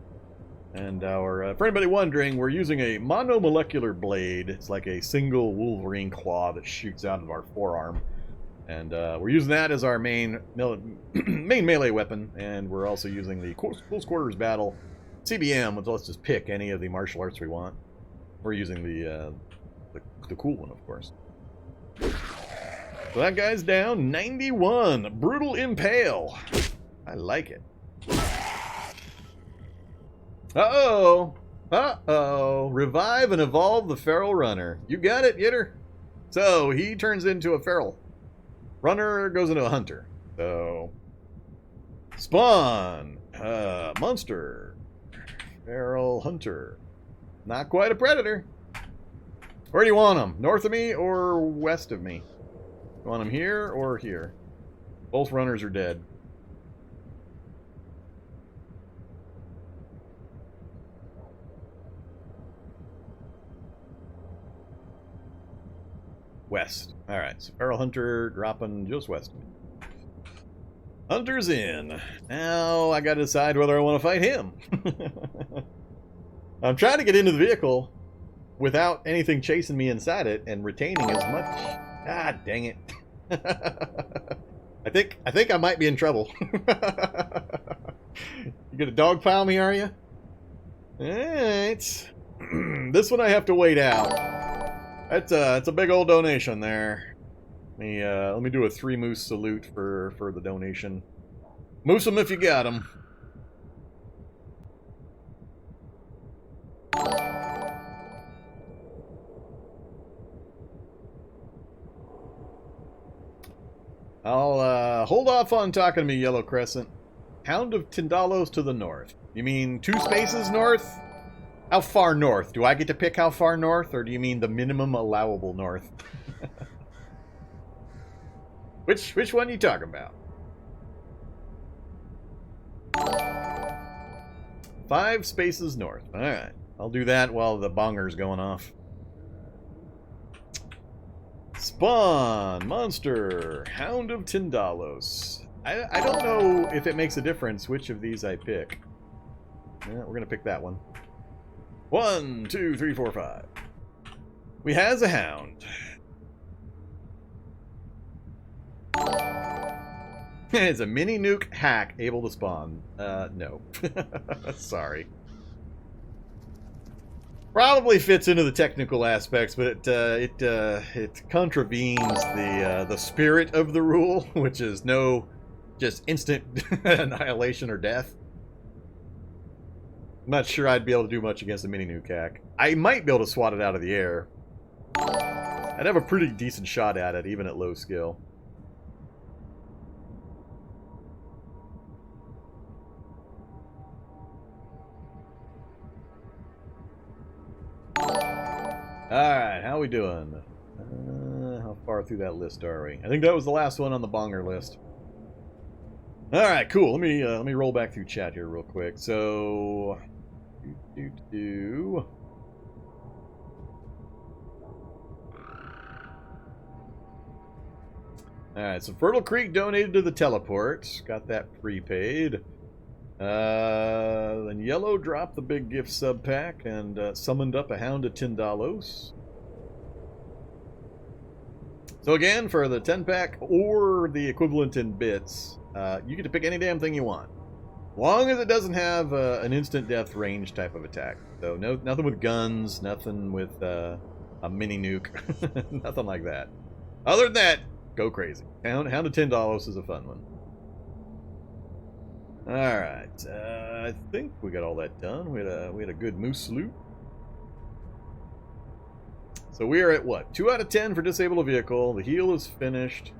And our, for anybody wondering, we're using a monomolecular blade. It's like a single Wolverine claw that shoots out of our forearm. And we're using that as our main melee weapon. And we're also using the close quarters battle CBM, which let's just pick any of the martial arts we want. We're using the cool one, of course. So that guy's down. 91. Brutal Impale. I like it. Uh-oh! Uh-oh! Revive and evolve the feral runner. You got it, Yitter? So, he turns into a feral. Runner goes into a hunter. So... Spawn! Monster. Feral hunter. Not quite a predator. Where do you want him? North of me or west of me? You want him here or here? Both runners are dead. West. Alright, so Feral Hunter dropping just west of me. Hunter's in. Now I gotta decide whether I want to fight him. I'm trying to get into the vehicle without anything chasing me inside it and retaining as much. God dang it. I think I might be in trouble. You gonna dogpile me, are you? Alright. This one I have to wait out. It's a big old donation there. Let me do a 3 moose salute for the donation. Moose them if you got them. I'll hold off on talking to me, Yellow Crescent. Hound of Tindalos to the north. You mean 2 spaces north? How far north? Do I get to pick how far north, or do you mean the minimum allowable north? Which one are you talking about? 5 spaces north. Alright. I'll do that while the bonger's going off. Spawn! Monster! Hound of Tindalos. I don't know if it makes a difference which of these I pick. Yeah, we're going to pick that one. 1, 2, 3, 4, 5. We has a hound. It's a mini nuke hack able to spawn. No. Sorry. Probably fits into the technical aspects, but it contravenes the spirit of the rule, which is no just instant annihilation or death. I'm not sure I'd be able to do much against a mini nuke hack. I might be able to swat it out of the air. I'd have a pretty decent shot at it, even at low skill. Alright, how we doing? How far through that list are we? I think that was the last one on the bonger list. All right, cool. Let me roll back through chat here real quick. So, all right, so Fertile Creek donated to the teleport. Got that prepaid. Then Yellow dropped the big gift sub pack and summoned up a Hound of Tindalos. So again, for the 10 pack or the equivalent in bits, you get to pick any damn thing you want. As long as it doesn't have an instant death range type of attack. So nothing with guns, nothing with a mini nuke, nothing like that. Other than that, go crazy. Hound of $10 is a fun one. Alright, I think we got all that done. We had a good moose salute. So we are at what? 2 out of 10 for disable a vehicle. The heal is finished.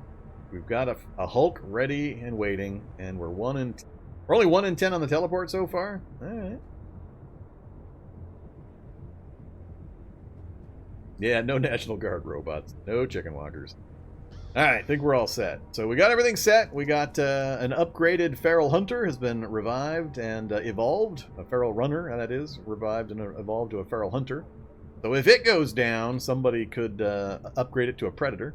We've got a Hulk ready and waiting, and we're only 1 in 10 on the teleport so far. Alright. Yeah, no National Guard robots. No chicken walkers. Alright, I think we're all set. So we got everything set. We got an upgraded Feral Hunter has been revived and evolved. A Feral Runner, that is, revived and evolved to a Feral Hunter. So if it goes down, somebody could upgrade it to a Predator.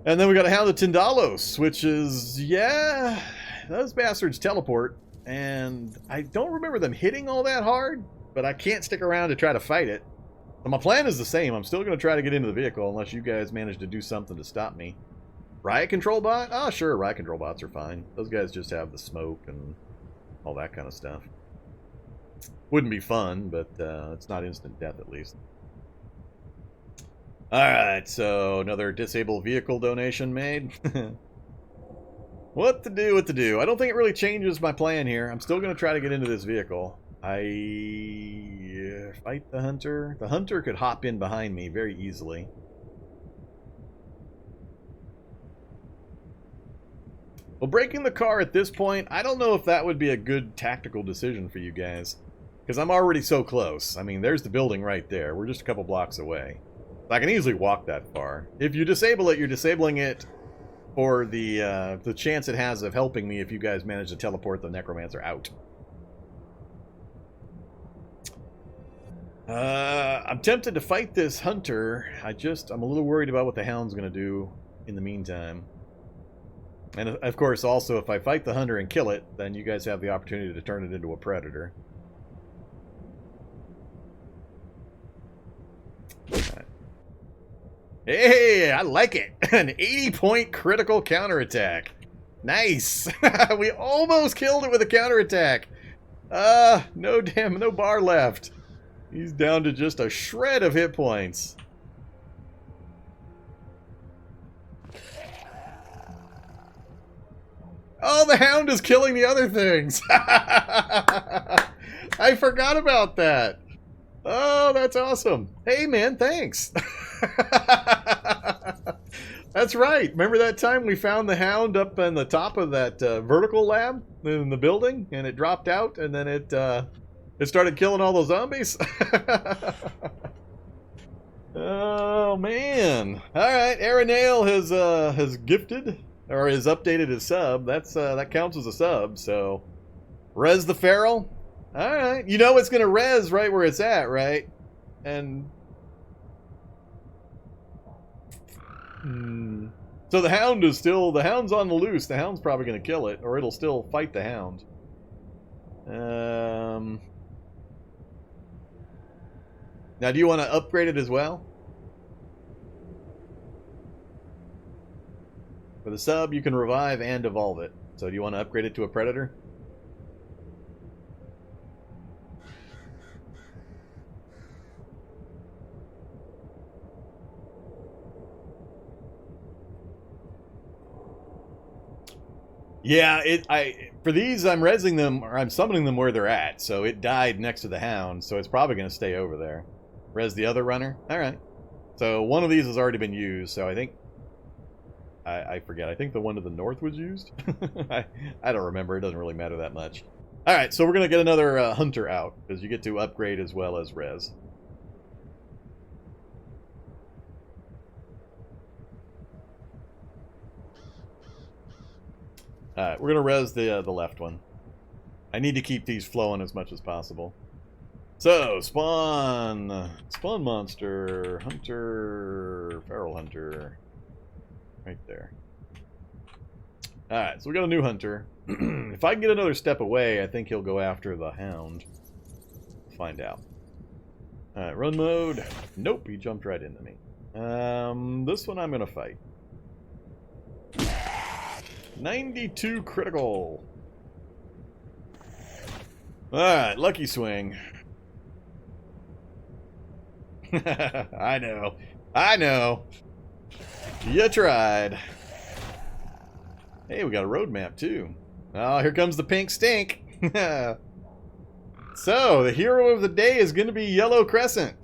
And then we got a Hound of Tindalos, which is, yeah, those bastards teleport. And I don't remember them hitting all that hard, but I can't stick around to try to fight it. So my plan is the same. I'm still going to try to get into the vehicle unless you guys manage to do something to stop me. Riot Control Bot? Oh, sure, Riot Control Bots are fine. Those guys just have the smoke and all that kind of stuff. Wouldn't be fun, but it's not instant death at least. Alright, so another disabled vehicle donation made. What to do? I don't think it really changes my plan here. I'm still going to try to get into this vehicle. I fight the hunter. The hunter could hop in behind me very easily. Well, breaking the car at this point, I don't know if that would be a good tactical decision for you guys. Because I'm already so close. I mean, there's the building right there. We're just a couple blocks away. I can easily walk that far. If you disable it, you're disabling it for the chance it has of helping me if you guys manage to teleport the Necromancer out. I'm tempted to fight this hunter. I'm a little worried about what the hound's going to do in the meantime. And of course, also, if I fight the hunter and kill it, then you guys have the opportunity to turn it into a predator. Right. Hey, I like it. An 80-point critical counterattack. Nice. We almost killed it with a counterattack. No bar left. He's down to just a shred of hit points. Oh, the hound is killing the other things. I forgot about that. Oh, that's awesome. Hey, man, thanks. That's right. Remember that time we found the hound up on the top of that vertical lab in the building, and it dropped out, and then it started killing all those zombies? Oh, man. All right, Aeronail has gifted, or has updated his sub. That counts as a sub, so... Res the Feral? All right. You know it's going to res right where it's at, right? And... So the hound is still... The hound's on the loose. The hound's probably going to kill it, or it'll still fight the hound. Now, do you want to upgrade it as well? For the sub, you can revive and evolve it. So do you want to upgrade it to a predator? Yeah, for these I'm resing them, or I'm summoning them where they're at. So it died next to the hound, so it's probably going to stay over there. Res the other runner? Alright. So one of these has already been used, so I think... I forget. I think the one to the north was used? I don't remember. It doesn't really matter that much. Alright, so we're going to get another hunter out, because you get to upgrade as well as res. Alright, we're gonna res the left one. I need to keep these flowing as much as possible. So, spawn monster, hunter, feral hunter. Right there. Alright, so we got a new hunter. If I can get another step away, I think he'll go after the hound. Find out. Alright, run mode. Nope, he jumped right into me. This one I'm gonna fight. 92 critical. Alright, lucky swing. I know. I know. You tried. Hey, we got a road map too. Oh, here comes the pink stink. So, the hero of the day is going to be Yellow Crescent.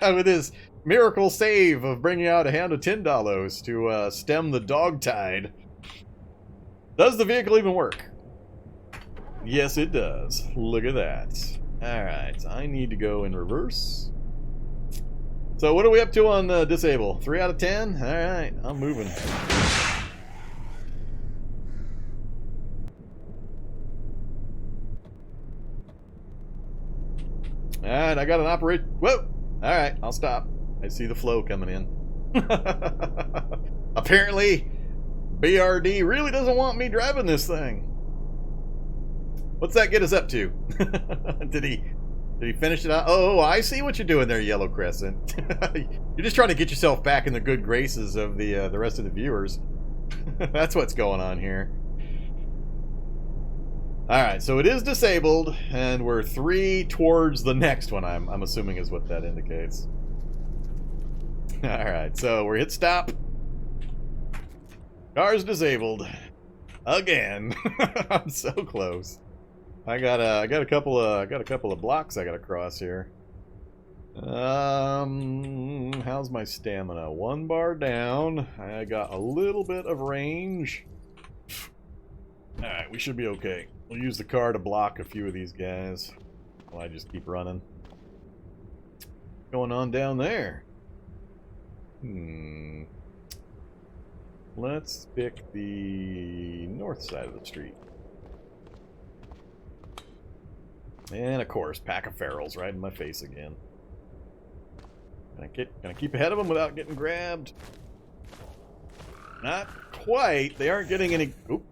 With his miracle save of bringing out a hand of $10 to stem the dog tide. Does the vehicle even work? Yes, it does. Look at that. Alright, I need to go in reverse. So what are we up to on disable? 3 out of 10? Alright, I'm moving. Alright, I got an operate. Whoa! Alright, I'll stop. I see the flow coming in. Apparently, BRD really doesn't want me driving this thing. What's that get us up to? Did he finish it out? Oh, I see what you're doing there, Yellow Crescent. You're just trying to get yourself back in the good graces of the rest of the viewers. That's what's going on here. Alright, so it is disabled, and we're 3 towards the next one, I'm assuming is what that indicates. Alright, so we're hit stop. Car's disabled. Again. I'm so close. I got a couple of blocks I gotta cross here. How's my stamina? 1 bar down. I got a little bit of range. Alright, we should be okay. We'll use the car to block a few of these guys while I just keep running. What's going on down there? Let's pick the north side of the street. And of course, pack of ferals right in my face again. Can I keep ahead of them without getting grabbed? Not quite. They aren't getting any. Oop.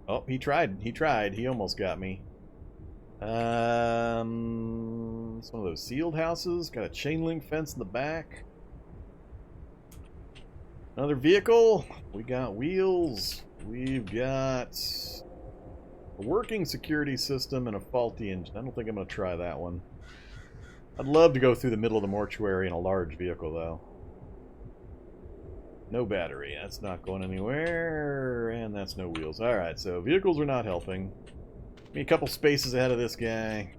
Oh, he tried. He tried. He almost got me. It's one of those sealed houses. Got a chain link fence in the back. Another vehicle. We got wheels. We've got a working security system and a faulty engine. I don't think I'm going to try that one. I'd love to go through the middle of the mortuary in a large vehicle, though. No battery. That's not going anywhere. And that's no wheels. Alright, so vehicles are not helping. Me a couple spaces ahead of this guy.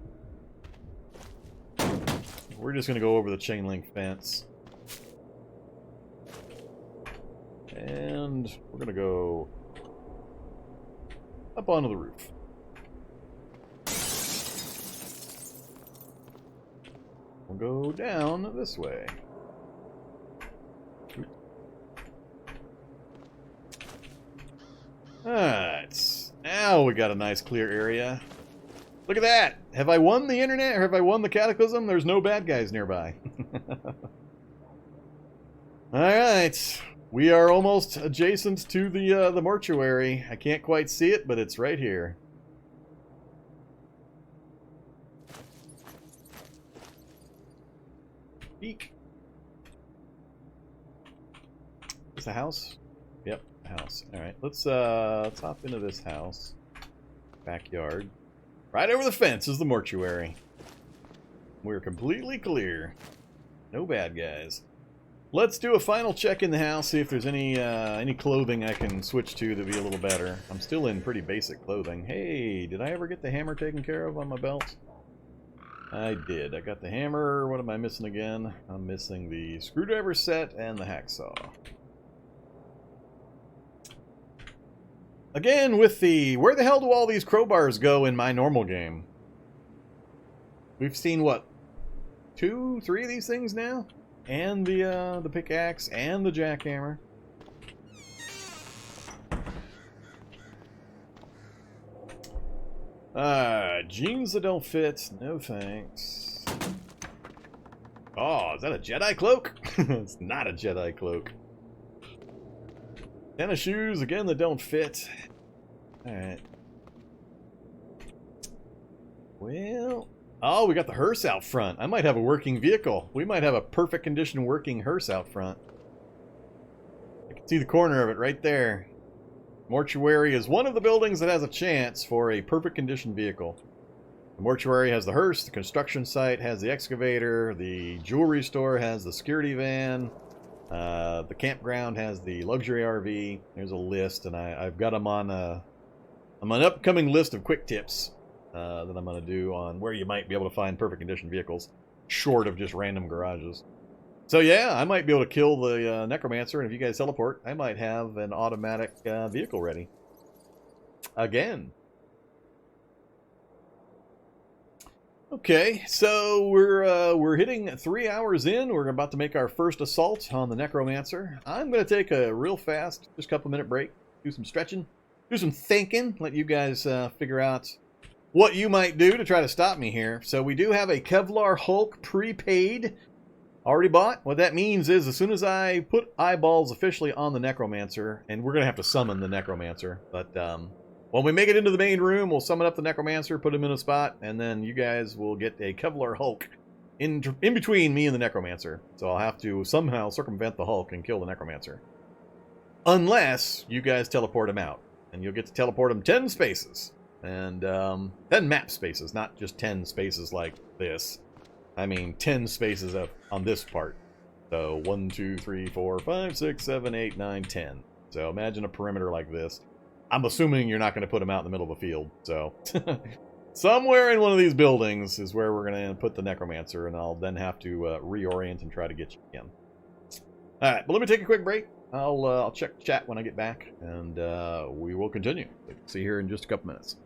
We're just going to go over the chain link fence. And we're going to go up onto the roof. We'll go down this way. Alright, now we got a nice clear area. Look at that! Have I won the internet or have I won the cataclysm? There's no bad guys nearby. Alright, we are almost adjacent to the mortuary. I can't quite see it, but it's right here. Peek. Is the house? Yep, house. Alright, let's hop into this house. Backyard. Right over the fence is the mortuary. We're completely clear. No bad guys. Let's do a final check in the house, see if there's any clothing I can switch to be a little better. I'm still in pretty basic clothing. Hey, did I ever get the hammer taken care of on my belt? I did. I got the hammer. What am I missing again? I'm missing the screwdriver set and the hacksaw. Again, with the... Where the hell do all these crowbars go in my normal game? We've seen, what, 2, 3 of these things now? And the pickaxe and the jackhammer. Jeans that don't fit. No thanks. Oh, is that a Jedi cloak? It's not a Jedi cloak. Tennis shoes, again, that don't fit. Alright. Well... Oh, we got the hearse out front. I might have a working vehicle. We might have a perfect condition working hearse out front. I can see the corner of it right there. Mortuary is one of the buildings that has a chance for a perfect condition vehicle. The mortuary has the hearse, the construction site has the excavator, the jewelry store has the security van, the campground has the luxury RV. There's a list, and I've got them on an upcoming list of quick tips that I'm going to do on where you might be able to find perfect condition vehicles, short of just random garages. So yeah, I might be able to kill the Necromancer, and if you guys teleport, I might have an automatic vehicle ready. Again. Okay, so we're hitting 3 hours in. We're about to make our first assault on the Necromancer. I'm going to take a real fast, just a couple minute break, do some stretching, do some thinking, let you guys figure out what you might do to try to stop me here. So we do have a Kevlar Hulk prepaid, already bought. What that means is as soon as I put eyeballs officially on the Necromancer, and we're going to have to summon the Necromancer, but when we make it into the main room, we'll summon up the Necromancer, put him in a spot, and then you guys will get a Kevlar Hulk in between me and the Necromancer. So I'll have to somehow circumvent the Hulk and kill the Necromancer. Unless you guys teleport him out. And you'll get to teleport him 10 spaces. And 10 map spaces, not just 10 spaces like this. I mean 10 spaces up on this part. So 1, 2, 3, 4, 5, 6, 7, 8, 9, 10. So imagine a perimeter like this. I'm assuming you're not going to put him out in the middle of the field. So somewhere in one of these buildings is where we're going to put the Necromancer, and I'll then have to reorient and try to get you again. All right, but let me take a quick break. I'll check chat when I get back, and we will continue. See you here in just a couple minutes.